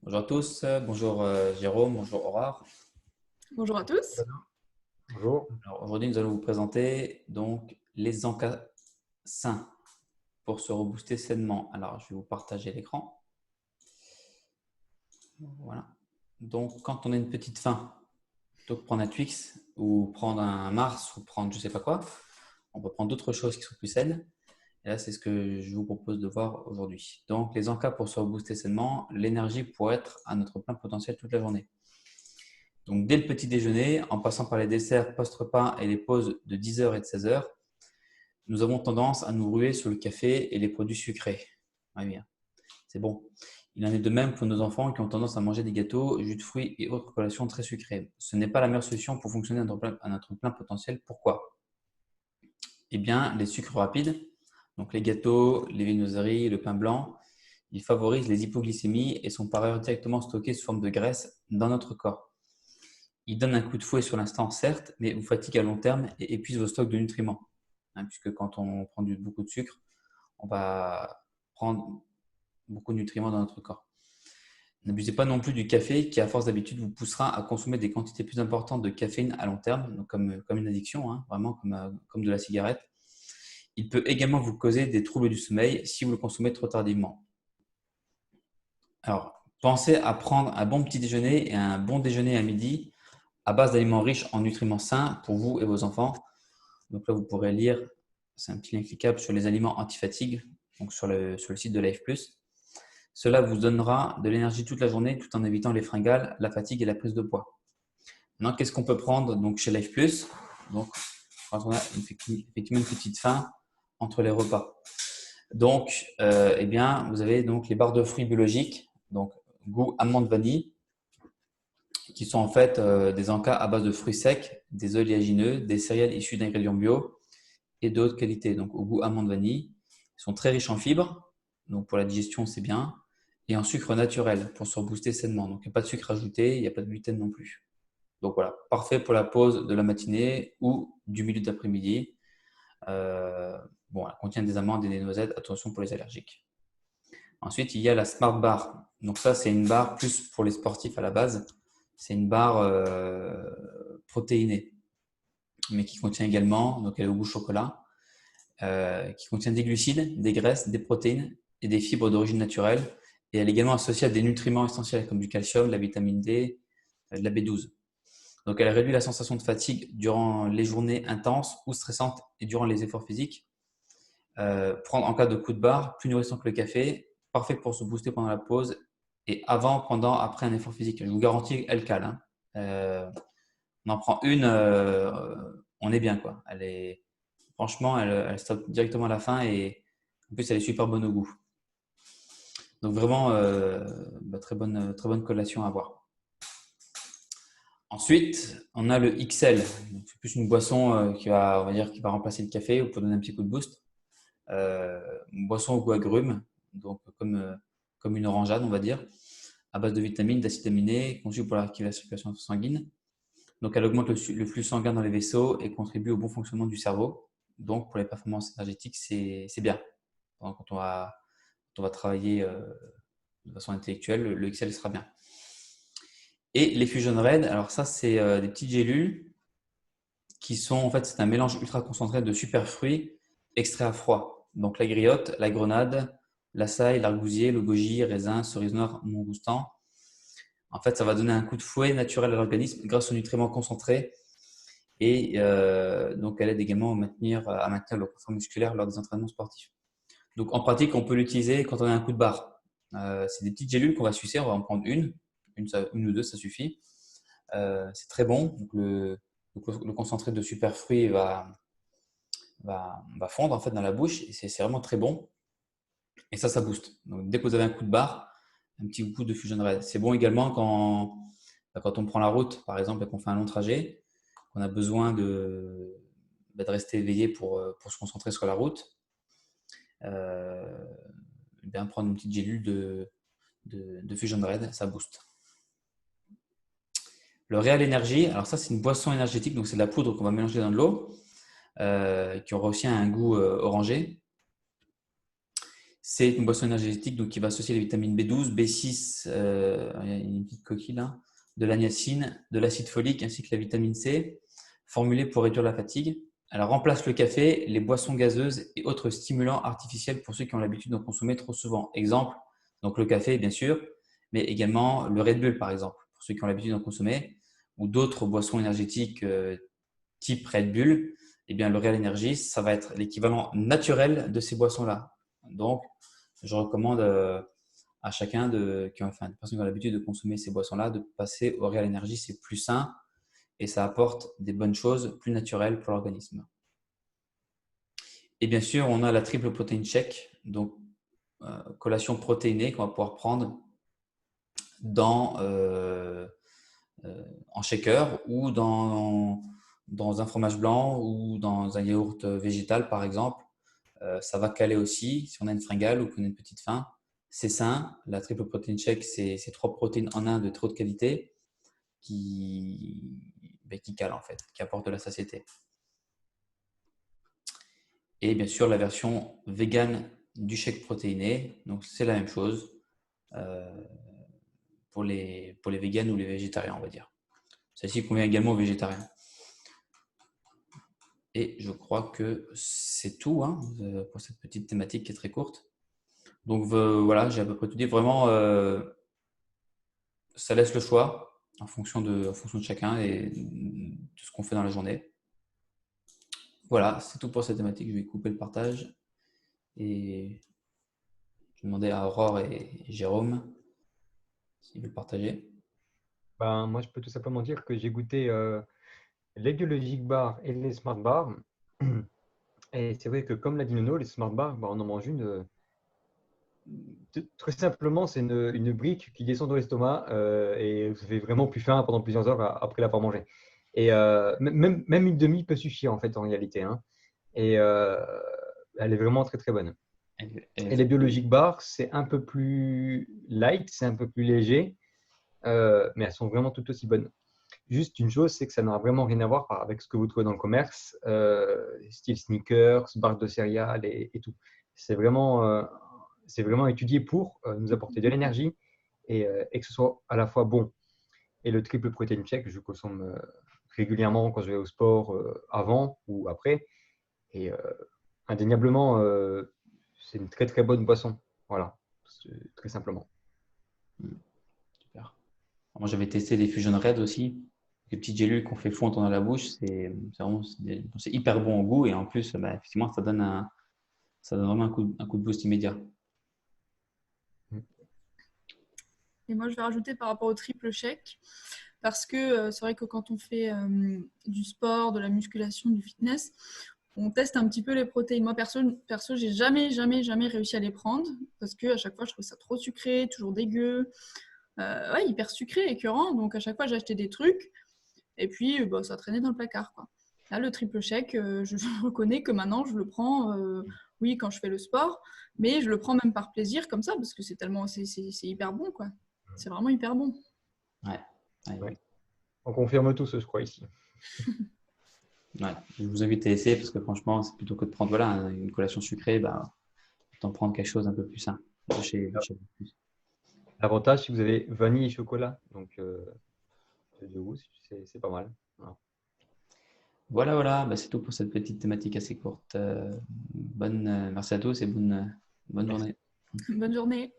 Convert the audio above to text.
Bonjour à tous, bonjour Jérôme, bonjour Aurore. Bonjour à tous. Bonjour. Alors aujourd'hui, nous allons vous présenter donc les encas sains pour se rebooster sainement. Alors, je vais vous partager l'écran. Voilà. Donc, quand on a une petite faim, plutôt que prendre un Twix ou prendre un Mars ou prendre je ne sais pas quoi, on peut prendre d'autres choses qui sont plus saines. Et là, c'est ce que je vous propose de voir aujourd'hui. Donc, les encas pour se rebooster sainement, l'énergie pour être à notre plein potentiel toute la journée. Donc, dès le petit déjeuner, en passant par les desserts post-repas et les pauses de 10 heures et de 16 heures, nous avons tendance à nous ruer sur le café et les produits sucrés. Ah oui, c'est bon. Il en est de même pour nos enfants qui ont tendance à manger des gâteaux, jus de fruits et autres collations très sucrées. Ce n'est pas la meilleure solution pour fonctionner à notre plein potentiel. Pourquoi? Eh bien, les sucres rapides, donc les gâteaux, les viennoiseries, le pain blanc, ils favorisent les hypoglycémies et sont par ailleurs directement stockés sous forme de graisse dans notre corps. Ils donnent un coup de fouet sur l'instant, certes, mais vous fatiguent à long terme et épuisent vos stocks de nutriments. Puisque quand on prend beaucoup de sucre, on va prendre beaucoup de nutriments dans notre corps. N'abusez pas non plus du café qui, à force d'habitude, vous poussera à consommer des quantités plus importantes de caféine à long terme, donc comme une addiction, vraiment comme de la cigarette. Il peut également vous causer des troubles du sommeil si vous le consommez trop tardivement. Alors, pensez à prendre un bon petit déjeuner et un bon déjeuner à midi à base d'aliments riches en nutriments sains pour vous et vos enfants. Donc là, vous pourrez lire, c'est un petit lien cliquable sur les aliments anti-fatigue, donc sur le site de Life Plus. Cela vous donnera de l'énergie toute la journée tout en évitant les fringales, la fatigue et la prise de poids. Maintenant, qu'est-ce qu'on peut prendre donc, chez Life Plus? Donc, quand on a effectivement une petite faim entre les repas. Donc, eh bien, vous avez donc les barres de fruits biologiques, donc goût amande vanille, qui sont en fait des encas à base de fruits secs, des oléagineux, des céréales issues d'ingrédients bio et de haute qualité, donc au goût amande vanille. Ils sont très riches en fibres, donc pour la digestion c'est bien, et en sucre naturel pour se rebooster sainement. Donc il n'y a pas de sucre ajouté, il n'y a pas de gluten non plus. Donc voilà, parfait pour la pause de la matinée ou du milieu d'après-midi. Bon, elle contient des amandes et des noisettes, attention pour les allergiques. Ensuite, il y a la Smart Bar. Donc ça, c'est une barre plus pour les sportifs à la base. C'est une barre protéinée, mais qui contient également, donc elle est au goût chocolat, qui contient des glucides, des graisses, des protéines et des fibres d'origine naturelle. Et elle est également associée à des nutriments essentiels comme du calcium, de la vitamine D, de la B12. Donc elle réduit la sensation de fatigue durant les journées intenses ou stressantes et durant les efforts physiques. Prendre en cas de coup de barre, plus nourrissant que le café, parfait pour se booster pendant la pause et avant, pendant, après un effort physique. Je vous garantis, elle cale. On en prend une, on est bien quoi. Franchement, elle stoppe directement à la fin et en plus elle est super bonne au goût. Donc vraiment, très bonne collation à avoir. Ensuite, on a le XL. C'est plus une boisson on va dire, qui va remplacer le café ou pour donner un petit coup de boost. Une boisson au goût agrumes, donc comme une orangeade, on va dire, à base de vitamines, d'acides aminés, conçue pour activer la circulation sanguine. Donc, elle augmente le flux sanguin dans les vaisseaux et contribue au bon fonctionnement du cerveau. Donc, pour les performances énergétiques, c'est bien. Quand on va travailler de façon intellectuelle, le XL sera bien. Et les Fusion Red, alors ça, c'est des petites gélules qui sont, en fait, c'est un mélange ultra concentré de super fruits extraits à froid. Donc, la griotte, la grenade, l'açaï, l'argousier, le goji, raisin, cerise noire, mongoustan. En fait, ça va donner un coup de fouet naturel à l'organisme grâce aux nutriments concentrés et donc elle aide également à maintenir le confort musculaire lors des entraînements sportifs. Donc, en pratique, on peut l'utiliser quand on a un coup de barre. C'est des petites gélules qu'on va sucer, on va en prendre une ou deux, ça suffit. C'est très bon. Donc, le concentré de super fruits va fondre en fait dans la bouche et c'est vraiment très bon. Et ça booste. Donc, dès que vous avez un coup de barre, un petit coup de Fusion Red. C'est bon également quand on prend la route, par exemple, et qu'on fait un long trajet, qu'on a besoin de rester éveillé pour se concentrer sur la route. Bien prendre une petite gélule de Fusion Red, ça booste. Le Real Energy, alors ça c'est une boisson énergétique, donc c'est de la poudre qu'on va mélanger dans de l'eau, qui aura aussi un goût orangé. C'est une boisson énergétique donc, qui va associer les vitamines B12, B6, il y a une petite coquille là, de la niacine, de l'acide folique ainsi que la vitamine C, formulée pour réduire la fatigue. Elle remplace le café, les boissons gazeuses et autres stimulants artificiels pour ceux qui ont l'habitude d'en consommer trop souvent. Exemple, donc le café bien sûr, mais également le Red Bull par exemple, pour ceux qui ont l'habitude d'en consommer, ou d'autres boissons énergétiques type Red Bull. Eh bien, le Real Energy, ça va être l'équivalent naturel de ces boissons-là. Donc, je recommande à chacun des personnes qui ont l'habitude de consommer ces boissons-là de passer au Real Energy. C'est plus sain et ça apporte des bonnes choses plus naturelles pour l'organisme. Et bien sûr, on a la triple protéine shake, donc collation protéinée qu'on va pouvoir prendre dans, en shaker ou dans un fromage blanc ou dans un yaourt végétal par exemple. Ça va caler aussi si on a une fringale ou qu'on a une petite faim. C'est sain. La triple protéine shake, c'est 3 protéines en un de trop de qualité qui cale en fait, qui apporte de la satiété. Et bien sûr, la version vegan du shake protéiné. Donc, c'est la même chose pour les véganes ou les végétariens, on va dire. Celle-ci convient également aux végétariens. Et je crois que c'est tout pour cette petite thématique qui est très courte. Donc voilà, j'ai à peu près tout dit. Vraiment, ça laisse le choix en fonction de chacun et de ce qu'on fait dans la journée. Voilà, c'est tout pour cette thématique. Je vais couper le partage et je vais demander à Aurore et Jérôme s'ils veulent partager. Ben, moi, je peux tout simplement dire que j'ai goûté les biologiques bars et les smart bars. Et c'est vrai que, comme l'a dit Nono, les smart bars, ben, on en mange une. Très simplement, c'est une brique qui descend dans l'estomac et ça fait vraiment plus faim pendant plusieurs heures après l'avoir mangé. Et même une demi peut suffire en fait en réalité, hein. Et elle est vraiment très très bonne. Et les biologiques bars, c'est un peu plus light, c'est un peu plus léger, mais elles sont vraiment tout aussi bonnes. Juste une chose, c'est que ça n'a vraiment rien à voir avec ce que vous trouvez dans le commerce, style sneakers, barres de céréales et tout. C'est vraiment étudié pour nous apporter de l'énergie et que ce soit à la fois bon. Et le triple protein shake, je consomme régulièrement quand je vais au sport, avant ou après. Et indéniablement, c'est une très très bonne boisson. Voilà, très simplement. Super. Moi, j'avais testé les Fusion Red aussi. Les petites gélules qu'on fait fondre dans la bouche, c'est hyper bon au goût et en plus, effectivement, ça donne vraiment un coup de boost immédiat. Et moi, je vais rajouter par rapport au triple shake, parce que c'est vrai que quand on fait du sport, de la musculation, du fitness, on teste un petit peu les protéines. Moi, perso, j'ai jamais réussi à les prendre, parce que à chaque fois, je trouve ça trop sucré, toujours dégueu, ouais, hyper sucré, écœurant. Donc, à chaque fois, j'ai acheté des trucs, et puis ça traînait dans le placard, quoi. Là, le triple shake, je reconnais que maintenant, je le prends, oui, quand je fais le sport, mais je le prends même par plaisir, comme ça, parce que c'est hyper bon, quoi. C'est vraiment hyper bon. Ouais. Ouais. On confirme tous, je crois, ici. Ouais. Je vous invite à essayer parce que franchement, c'est plutôt que de prendre une collation sucrée, autant prendre quelque chose un peu plus sain de chez L'avantage, c'est que vous avez vanille et chocolat. Donc, c'est pas mal. Voilà. C'est tout pour cette petite thématique assez courte. Merci à tous et bonne journée. Bonne journée.